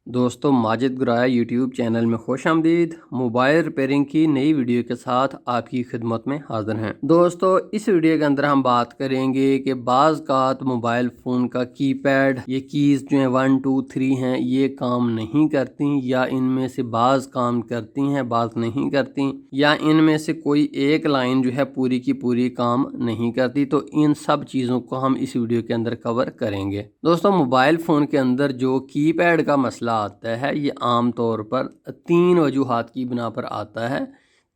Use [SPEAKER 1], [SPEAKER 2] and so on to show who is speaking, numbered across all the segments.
[SPEAKER 1] दोस्तों Majid Guraya YouTube channel में खुश आमदीद। मोबाइल रिपेयरिंग की नई वीडियो के साथ आपकी खिदमत में हाजिर हैं। दोस्तों इस वीडियो के अंदर हम बात करेंगे कि बाज़ मोबाइल फ़ोन का कीपैड ये कीज़ जो हैं 1 2 3 हैं ये काम नहीं करती, या इनमें से बाज़ काम करती हैं बाज़ नहीं करती, या इनमें से कोई एक लाइन जो है पूरी की पूरी काम नहीं करती। तो इन सब चीज़ों को हम इस वीडियो के अंदर कवर करेंगे। दोस्तों मोबाइल फ़ोन के अंदर जो कीपैड का मसला आता है ये आम तौर पर 3 वजूहात की बिना पर आता है।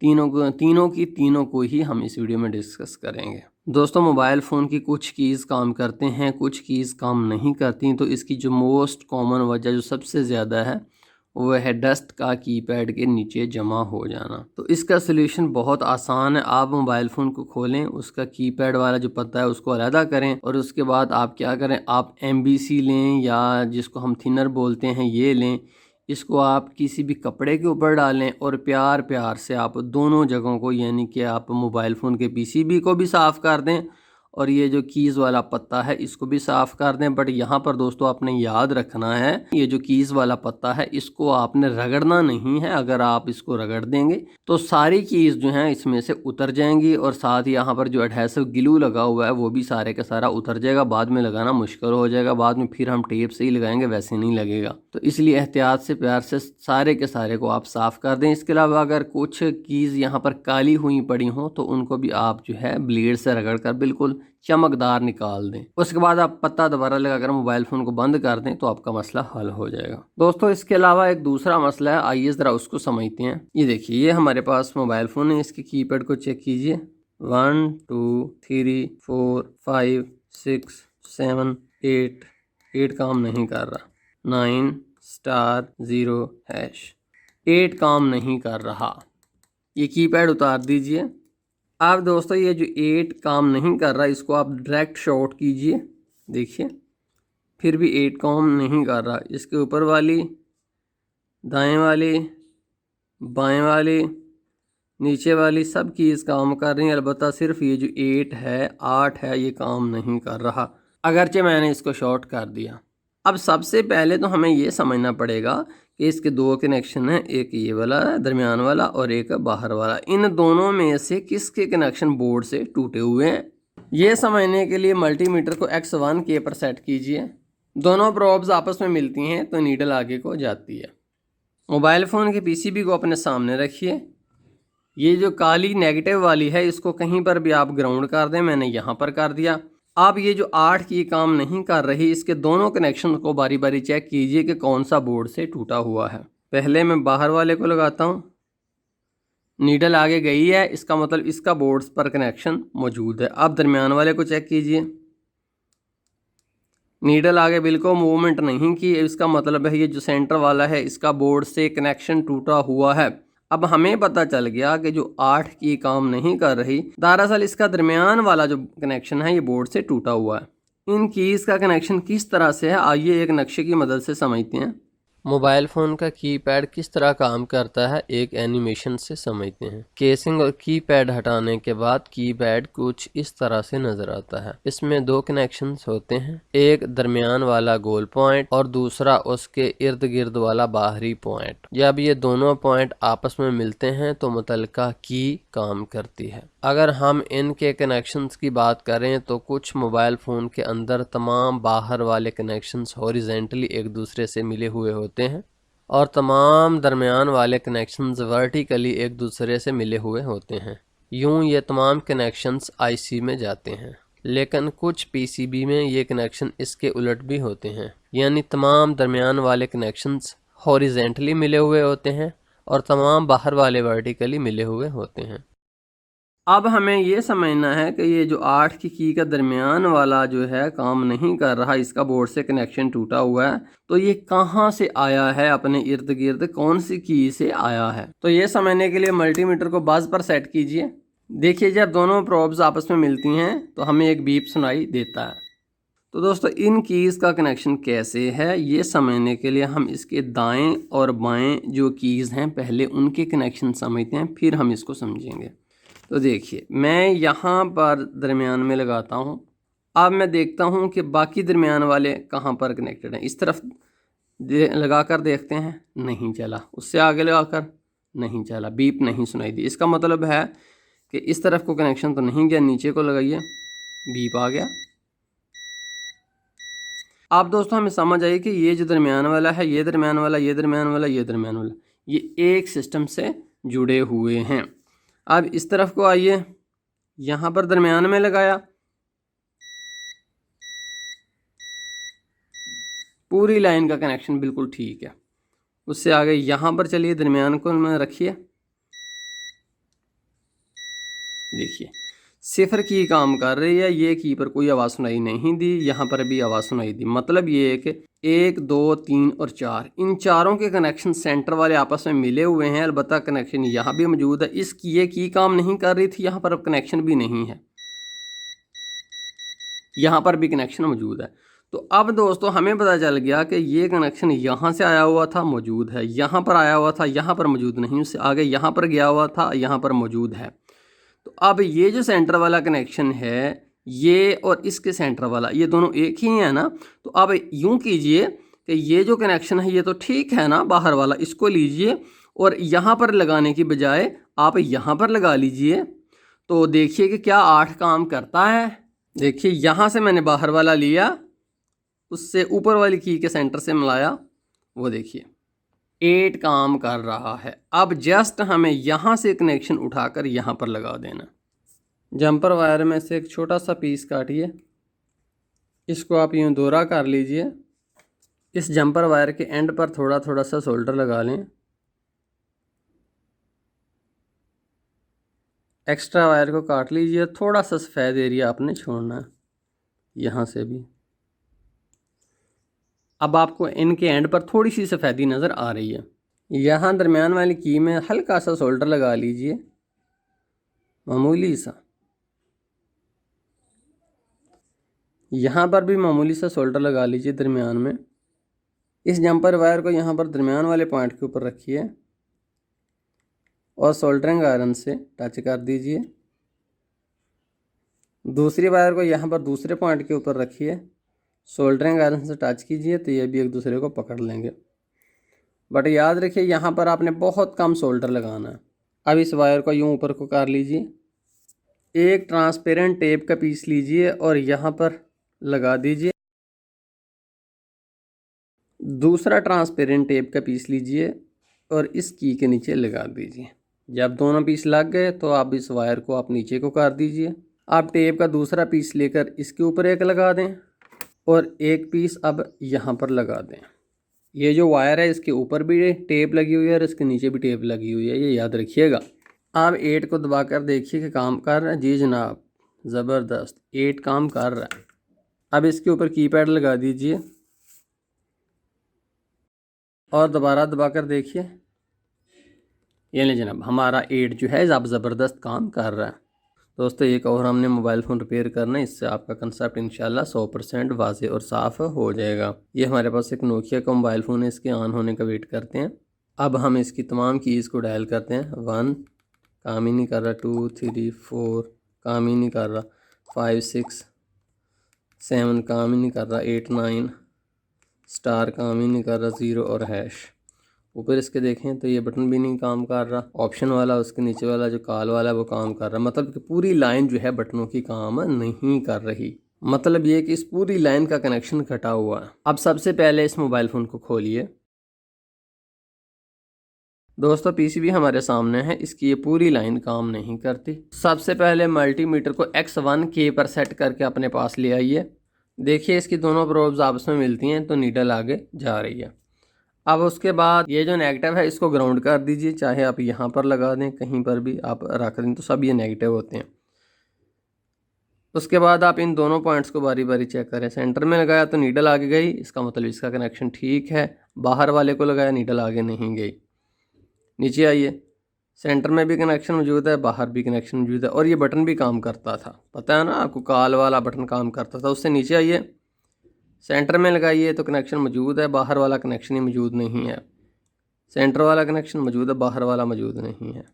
[SPEAKER 1] तीनों को ही हम इस वीडियो में डिस्कस करेंगे। दोस्तों मोबाइल फ़ोन की कुछ कीज़ काम करते हैं, कुछ कीज़ काम नहीं करती। तो इसकी जो मोस्ट कॉमन वजह जो सबसे ज़्यादा है वो है डस्ट का कीपैड के नीचे जमा हो जाना। तो इसका सलूशन बहुत आसान है। आप मोबाइल फ़ोन को खोलें, उसका कीपैड वाला जो पत्ता है उसको अलहदा करें और उसके बाद आप क्या करें, आप MBC लें या जिसको हम थिनर बोलते हैं ये लें। इसको आप किसी भी कपड़े के ऊपर डालें और प्यार प्यार से आप दोनों जगहों को, यानी कि आप मोबाइल फ़ोन के PCB को भी साफ़ कर दें और ये जो कीज़ वाला पत्ता है इसको भी साफ़ कर दें। बट यहाँ पर दोस्तों आपने याद रखना है, ये जो कीज़ वाला पत्ता है इसको आपने रगड़ना नहीं है। अगर आप इसको रगड़ देंगे तो सारी कीज़ जो हैं इसमें से उतर जाएंगी और साथ ही यहाँ पर जो एडहेसिव ग्लू लगा हुआ है वो भी सारे का सारा उतर जाएगा। बाद में लगाना मुश्किल हो जाएगा, बाद में फिर हम टेप से ही लगाएंगे, वैसे नहीं लगेगा। तो इसलिए एहतियात से प्यार से सारे के सारे को आप साफ़ कर दें। इसके अलावा अगर कुछ कीज़ यहाँ पर काली हुई पड़ी हों तो उनको भी आप जो है ब्लेड से रगड़ कर बिल्कुल चमकदार निकाल दें। उसके बाद आप पत्ता दोबारा लगाकर मोबाइल फ़ोन को बंद कर दें तो आपका मसला हल हो जाएगा। दोस्तों इसके अलावा एक दूसरा मसला है, आइए ज़रा उसको समझते हैं। ये देखिए, ये हमारे पास मोबाइल फ़ोन है, इसके कीपैड को चेक कीजिए। 1 2 3 4 5 6 7 8 काम नहीं कर रहा। 9 स्टार 0 हैश 8 काम नहीं कर रहा। ये कीपैड उतार दीजिए। अब दोस्तों ये जो 8 काम नहीं कर रहा इसको आप डायरेक्ट शॉट कीजिए, देखिए फिर भी 8 काम नहीं कर रहा। इसके ऊपर वाली, दाएं वाली, बाएं वाली, नीचे वाली सब कीज़ काम कर रही हैं, अलबत्ता सिर्फ ये जो 8 है ये काम नहीं कर रहा, अगरचे मैंने इसको शॉर्ट कर दिया। अब सबसे पहले तो हमें ये समझना पड़ेगा कि इसके दो कनेक्शन हैं, एक ये वाला है दरमियान वाला और एक बाहर वाला। इन दोनों में से किसके कनेक्शन बोर्ड से टूटे हुए हैं, ये समझने के लिए मल्टीमीटर को X1 के पर सेट कीजिए। दोनों प्रोब्स आपस में मिलती हैं तो नीडल आगे को जाती है। मोबाइल फ़ोन के PCB को अपने सामने रखिए। ये जो काली नेगेटिव वाली है इसको कहीं पर भी आप ग्राउंड कर दें, मैंने यहाँ पर कर दिया। अब ये जो 8 की काम नहीं कर रही, इसके दोनों कनेक्शन को बारी बारी चेक कीजिए कि कौन सा बोर्ड से टूटा हुआ है। पहले मैं बाहर वाले को लगाता हूँ, नीडल आगे गई है, इसका मतलब इसका बोर्ड पर कनेक्शन मौजूद है। अब दरमियान वाले को चेक कीजिए, नीडल आगे बिल्कुल मूवमेंट नहीं की, इसका मतलब है ये जो सेंटर वाला है इसका बोर्ड से कनेक्शन टूटा हुआ है। अब हमें पता चल गया कि जो 8 की काम नहीं कर रही, दरअसल इसका दरमियान वाला जो कनेक्शन है ये बोर्ड से टूटा हुआ है। इन कीज़ का कनेक्शन किस तरह से है, आइए एक नक्शे की मदद से समझते हैं। मोबाइल फ़ोन का कीपैड किस तरह काम करता है एक एनिमेशन से समझते हैं। केसिंग और कीपैड हटाने के बाद कीपैड कुछ इस तरह से नजर आता है। इसमें दो कनेक्शंस होते हैं, एक दरमियान वाला गोल पॉइंट और दूसरा उसके इर्द गिर्द वाला बाहरी पॉइंट। जब ये दोनों पॉइंट आपस में मिलते हैं तो मुतल्लिका की काम करती है। अगर हम इनके कनेक्शंस की बात करें तो कुछ मोबाइल फ़ोन के अंदर तमाम बाहर वाले कनेक्शंस हॉरिजेंटली एक दूसरे से मिले हुए होते हैं और तमाम दरमियान वाले कनेक्शंस वर्टिकली एक दूसरे से मिले हुए होते हैं। यूं ये तमाम कनेक्शंस IC में जाते हैं, लेकिन कुछ PCB में ये कनेक्शन इसके उलट भी होते हैं, यानी तमाम दरमियान वाले कनेक्शंस हॉरिजेंटली मिले हुए होते हैं और तमाम बाहर वाले वर्टिकली मिले हुए होते हैं। अब हमें ये समझना है कि ये जो 8 की का दरमियान वाला जो है काम नहीं कर रहा, इसका बोर्ड से कनेक्शन टूटा हुआ है, तो ये कहाँ से आया है, अपने इर्द गिर्द कौन सी की से आया है। तो ये समझने के लिए मल्टीमीटर को बज़ पर सेट कीजिए। देखिए जब दोनों प्रोब्स आपस में मिलती हैं तो हमें एक बीप सुनाई देता है। तो दोस्तों इन कीज़ का कनेक्शन कैसे है ये समझने के लिए हम इसके दाएँ और बाएँ जो कीज़ हैं पहले उनके कनेक्शन समझते हैं, फिर हम इसको समझेंगे। तो देखिए मैं यहाँ पर दरमियान में लगाता हूँ। अब मैं देखता हूँ कि बाकी दरमियान वाले कहाँ पर कनेक्टेड हैं। इस तरफ लगा कर देखते हैं, नहीं चला। उससे आगे लगा कर नहीं चला, बीप नहीं सुनाई दी। इसका मतलब है कि इस तरफ को कनेक्शन तो नहीं गया, नीचे को लगाइए, बीप आ गया। आप दोस्तों हमें समझ आई कि ये जो दरमियान वाला है, ये दरमियान वाला, ये दरमियान वाला, ये दरमियान वाला, ये एक सिस्टम से जुड़े हुए हैं। अब इस तरफ को आइए, यहाँ पर दरमियान में लगाया, पूरी लाइन का कनेक्शन बिल्कुल ठीक है। उससे आगे यहाँ पर चलिए, दरमियान को में रखिए, देखिए सिफर की काम कर रही है, ये की पर कोई आवाज़ सुनाई नहीं दी, यहाँ पर भी आवाज़ सुनाई दी। मतलब ये है कि 1 2 3 और 4, इन चारों के कनेक्शन सेंटर वाले आपस में मिले हुए हैं। अलबत्ता कनेक्शन यहाँ भी मौजूद है, इसकी ये की काम नहीं कर रही थी, यहाँ पर अब कनेक्शन भी नहीं है, यहाँ पर भी कनेक्शन मौजूद है। तो अब दोस्तों हमें पता चल गया कि ये कनेक्शन यहाँ से आया हुआ था, मौजूद है, यहाँ पर आया हुआ था, यहाँ पर मौजूद नहीं, उससे आगे यहाँ पर गया हुआ था, यहाँ पर मौजूद है। तो अब ये जो सेंटर वाला कनेक्शन है, ये और इसके सेंटर वाला, ये दोनों एक ही है ना। तो अब यूँ कीजिए कि ये जो कनेक्शन है ये तो ठीक है ना, बाहर वाला, इसको लीजिए और यहाँ पर लगाने की बजाय आप यहाँ पर लगा लीजिए। तो देखिए कि क्या 8 काम करता है। देखिए यहाँ से मैंने बाहर वाला लिया, उससे ऊपर वाली की के सेंटर से मिलाया, वो देखिए 8 काम कर रहा है। अब जस्ट हमें यहाँ से कनेक्शन उठाकर यहाँ पर लगा देना। जंपर वायर में से एक छोटा सा पीस काटिए, इसको आप यूँ दोहरा कर लीजिए, इस जंपर वायर के एंड पर थोड़ा थोड़ा सा सोल्डर लगा लें। एक्स्ट्रा वायर को काट लीजिए, थोड़ा सा सफ़ेद एरिया आपने छोड़ना है यहाँ से भी। अब आपको इनके एंड पर थोड़ी सी सफ़ेदी नज़र आ रही है। यहाँ दरमियान वाली की में हल्का सा सोल्डर लगा लीजिए, मामूली सा। यहाँ पर भी मामूली सा सोल्डर लगा लीजिए दरमियान में। इस जंपर वायर को यहाँ पर दरमियान वाले पॉइंट के ऊपर रखिए और सोल्डरिंग आयरन से टच कर दीजिए। दूसरी वायर को यहाँ पर दूसरे पॉइंट के ऊपर रखिए, सोल्डरिंग आयरन से टच कीजिए, तो ये भी एक दूसरे को पकड़ लेंगे। बट याद रखिए यहाँ पर आपने बहुत कम सोल्डर लगाना है। अब इस वायर को यूँ ऊपर को कर लीजिए, एक ट्रांसपेरेंट टेप का पीस लीजिए और यहाँ पर लगा दीजिए। दूसरा ट्रांसपेरेंट टेप का पीस लीजिए और इस की के नीचे लगा दीजिए। जब दोनों पीस लग गए तो आप इस वायर को आप नीचे को कर दीजिए। आप टेप का दूसरा पीस लेकर इसके ऊपर एक लगा दें और एक पीस अब यहाँ पर लगा दें। ये जो वायर है इसके ऊपर भी टेप लगी हुई है और इसके नीचे भी टेप लगी हुई है, ये याद रखिएगा। आप 8 को दबाकर देखिए कि काम कर रहा है। जी जनाब, ज़बरदस्त 8 काम कर रहा है। अब इसके ऊपर कीपैड लगा दीजिए और दोबारा दबाकर देखिए, ये नहीं जनाब, हमारा 8 जो है अब ज़बरदस्त काम कर रहा है। दोस्तों एक और हमने मोबाइल फ़ोन रिपेयर करना है, इससे आपका कंसेप्ट इंशाल्लाह 100% वाज़ेह और साफ़ हो जाएगा। ये हमारे पास एक नोकिया का मोबाइल फ़ोन है, इसके ऑन होने का वेट करते हैं। अब हम इसकी तमाम कीज़ को डायल करते हैं। 1 काम ही नहीं कर रहा, 2 3 4 काम ही नहीं कर रहा, 5 6 7 काम ही नहीं कर रहा, 8 9 स्टार काम ही नहीं कर रहा, 0 और हैश। ऊपर इसके देखें तो ये बटन भी नहीं काम कर रहा, ऑप्शन वाला, उसके नीचे वाला जो कॉल वाला है वो काम कर रहा। मतलब कि पूरी लाइन जो है बटनों की काम नहीं कर रही। मतलब ये कि इस पूरी लाइन का कनेक्शन कटा हुआ है। अब सबसे पहले इस मोबाइल फ़ोन को खोलिए। दोस्तों पीसीबी हमारे सामने है, इसकी ये पूरी लाइन काम नहीं करती। सबसे पहले मल्टीमीटर को X1 K पर सेट करके अपने पास ले आइए। देखिए इसकी दोनों प्रोब्स आपस में मिलती हैं तो नीडल आगे जा रही है। अब उसके बाद ये जो नेगेटिव है इसको ग्राउंड कर दीजिए, चाहे आप यहाँ पर लगा दें, कहीं पर भी आप रख दें तो सब ये नेगेटिव होते हैं। उसके बाद आप इन दोनों पॉइंट्स को बारी बारी चेक करें। सेंटर में लगाया तो नीडल आगे गई, इसका मतलब इसका कनेक्शन ठीक है। बाहर वाले को लगाया, नीडल आगे नहीं गई। नीचे आइए, सेंटर में भी कनेक्शन मौजूद है, बाहर भी कनेक्शन मौजूद है और ये बटन भी काम करता था, पता है ना आपको, कॉल वाला बटन काम करता था। उससे नीचे आइए, सेंटर में लगाइए तो कनेक्शन मौजूद है, बाहर वाला कनेक्शन ही मौजूद नहीं है। सेंटर वाला कनेक्शन मौजूद है, बाहर वाला मौजूद नहीं है।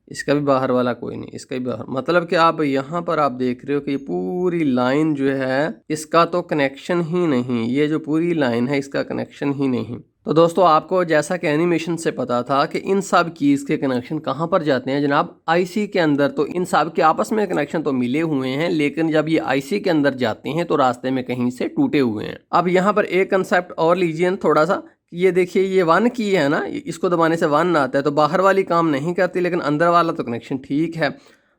[SPEAKER 1] इसका भी बाहर वाला कोई नहीं, इसका भी बाहर, मतलब कि आप यहाँ पर आप देख रहे हो कि ये पूरी लाइन जो है इसका तो कनेक्शन ही नहीं, ये जो पूरी लाइन है इसका कनेक्शन ही नहीं। तो दोस्तों आपको जैसा कि एनिमेशन से पता था कि इन सब कीज़ के कनेक्शन कहाँ पर जाते हैं जनाब, आईसी के अंदर। तो इन सब के आपस में कनेक्शन तो मिले हुए हैं, लेकिन जब ये आईसी के अंदर जाते हैं तो रास्ते में कहीं से टूटे हुए हैं। अब यहाँ पर एक कंसेप्ट और लीजिए थोड़ा सा, ये देखिए ये 1 की है ना, इसको दबाने से 1 आता है, तो बाहर वाली काम नहीं करती, लेकिन अंदर वाला तो कनेक्शन ठीक है।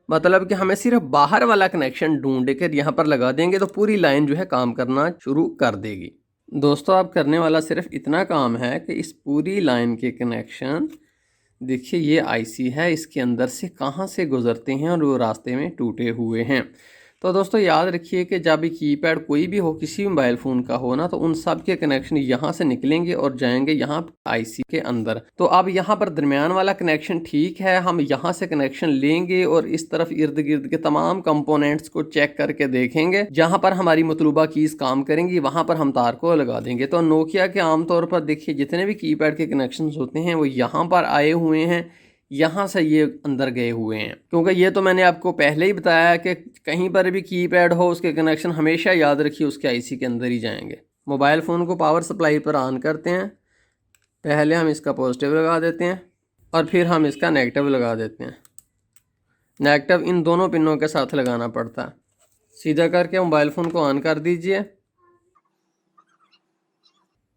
[SPEAKER 1] मतलब कि हमें सिर्फ बाहर वाला कनेक्शन ढूंढ कर यहाँ पर लगा देंगे तो पूरी लाइन जो है काम करना शुरू कर देगी। दोस्तों आप करने वाला सिर्फ इतना काम है कि इस पूरी लाइन के कनेक्शन, देखिए ये आईसी है, इसके अंदर से कहाँ से गुजरते हैं और वो रास्ते में टूटे हुए हैं। तो दोस्तों याद रखिए कि जब भी कीपैड कोई भी हो, किसी भी मोबाइल फ़ोन का हो ना, तो उन सब के कनेक्शन यहाँ से निकलेंगे और जाएंगे यहाँ आईसी के अंदर। तो अब यहाँ पर दरमियान वाला कनेक्शन ठीक है, हम यहाँ से कनेक्शन लेंगे और इस तरफ इर्द गिर्द के तमाम कंपोनेंट्स को चेक करके देखेंगे, जहाँ पर हमारी मतलूबा कीज़ काम करेंगी वहाँ पर हम तार को लगा देंगे। तो नोकिया के आमतौर पर देखिए जितने भी कीपैड के कनेक्शन होते हैं वो यहाँ पर आए हुए हैं, यहाँ से ये अंदर गए हुए हैं, क्योंकि ये तो मैंने आपको पहले ही बताया कि कहीं पर भी कीपैड हो उसके कनेक्शन हमेशा याद रखिए उसके आईसी के अंदर ही जाएंगे। मोबाइल फ़ोन को पावर सप्लाई पर ऑन करते हैं, पहले हम इसका पॉजिटिव लगा देते हैं और फिर हम इसका नेगेटिव लगा देते हैं। नेगेटिव इन दोनों पिनों के साथ लगाना पड़ता है। सीधा करके मोबाइल फ़ोन को ऑन कर दीजिए।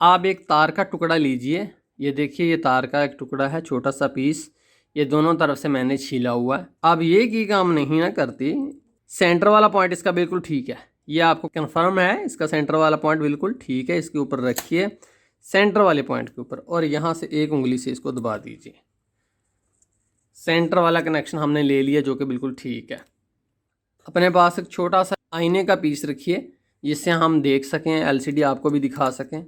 [SPEAKER 1] आप एक तार का टुकड़ा लीजिए, ये देखिए ये तार का एक टुकड़ा है, छोटा सा पीस, ये दोनों तरफ से मैंने छीला हुआ है। अब ये की काम नहीं ना करती, सेंटर वाला पॉइंट इसका बिल्कुल ठीक है, ये आपको कंफर्म है, इसका सेंटर वाला पॉइंट बिल्कुल ठीक है। इसके ऊपर रखिए सेंटर वाले पॉइंट के ऊपर और यहाँ से एक उंगली से इसको दबा दीजिए। सेंटर वाला कनेक्शन हमने ले लिया जो कि बिल्कुल ठीक है। अपने पास एक छोटा सा आईने का पीस रखिए जिससे हम देख सकें, एलसीडी आपको भी दिखा सकें।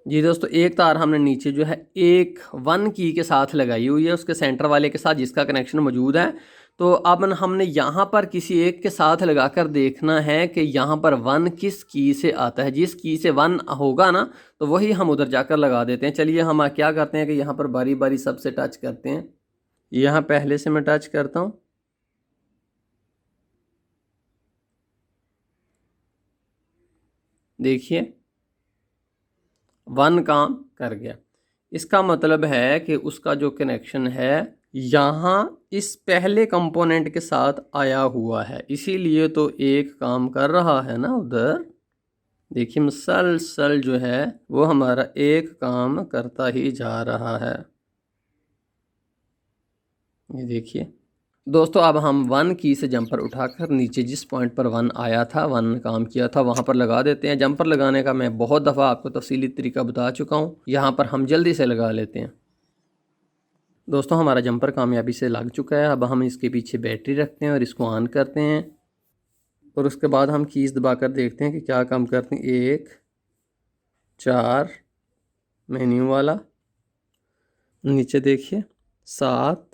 [SPEAKER 1] जी दोस्तों एक तार हमने नीचे जो है एक 1 की के साथ लगाई हुई है उसके सेंटर वाले के साथ जिसका कनेक्शन मौजूद है। तो अब हमने यहाँ पर किसी एक के साथ लगाकर देखना है कि यहाँ पर 1 किस की से आता है। जिस की से 1 होगा ना तो वही हम उधर जाकर लगा देते हैं। चलिए हम क्या करते हैं कि यहाँ पर बारी बारी सबसे टच करते हैं। यहाँ पहले से मैं टच करता हूँ, देखिए 1 काम कर गया। इसका मतलब है कि उसका जो कनेक्शन है यहाँ इस पहले कंपोनेंट के साथ आया हुआ है, इसीलिए तो एक काम कर रहा है ना उधर। देखिए मुसलसल जो है वो हमारा एक काम करता ही जा रहा है। ये देखिए दोस्तों अब हम 1 की से जंपर उठाकर नीचे जिस पॉइंट पर 1 आया था, 1 काम किया था, वहाँ पर लगा देते हैं। जंपर लगाने का मैं बहुत दफ़ा आपको तफसीली तरीका बता चुका हूँ, यहाँ पर हम जल्दी से लगा लेते हैं। दोस्तों हमारा जंपर कामयाबी से लग चुका है। अब हम इसके पीछे बैटरी रखते हैं और इसको ऑन करते हैं और उसके बाद हम कीज़ दबाकर देखते हैं कि क्या काम करते हैं। 1 4 मेन्यू वाला, नीचे देखिए 7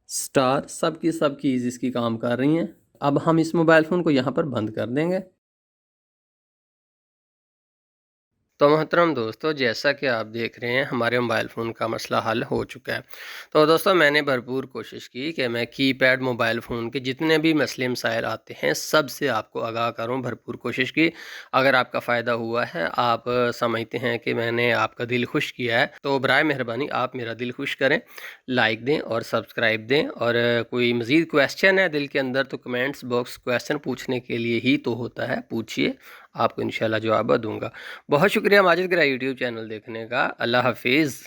[SPEAKER 1] स्टार, सब कीज़ इसकी काम कर रही हैं। अब हम इस मोबाइल फ़ोन को यहाँ पर बंद कर देंगे। तो मोहतरम दोस्तों जैसा कि आप देख रहे हैं हमारे मोबाइल फ़ोन का मसला हल हो चुका है। तो दोस्तों मैंने भरपूर कोशिश की कि मैं कीपैड मोबाइल फ़ोन के जितने भी मसले मसाइल आते हैं सब से आपको आगाह करूं, भरपूर कोशिश की। अगर आपका फ़ायदा हुआ है, आप समझते हैं कि मैंने आपका दिल खुश किया है, तो बराए मेहरबानी आप मेरा दिल खुश करें, लाइक दें और सब्सक्राइब दें। और कोई मज़ीद क्वेश्चन है दिल के अंदर तो कमेंट्स बॉक्स क्वेश्चन पूछने के लिए ही तो होता है, पूछिए, आपको इंशाल्लाह जवाब दूंगा। बहुत शुक्रिया माजिद गिरा यूट्यूब चैनल देखने का। अल्लाह हाफिज़।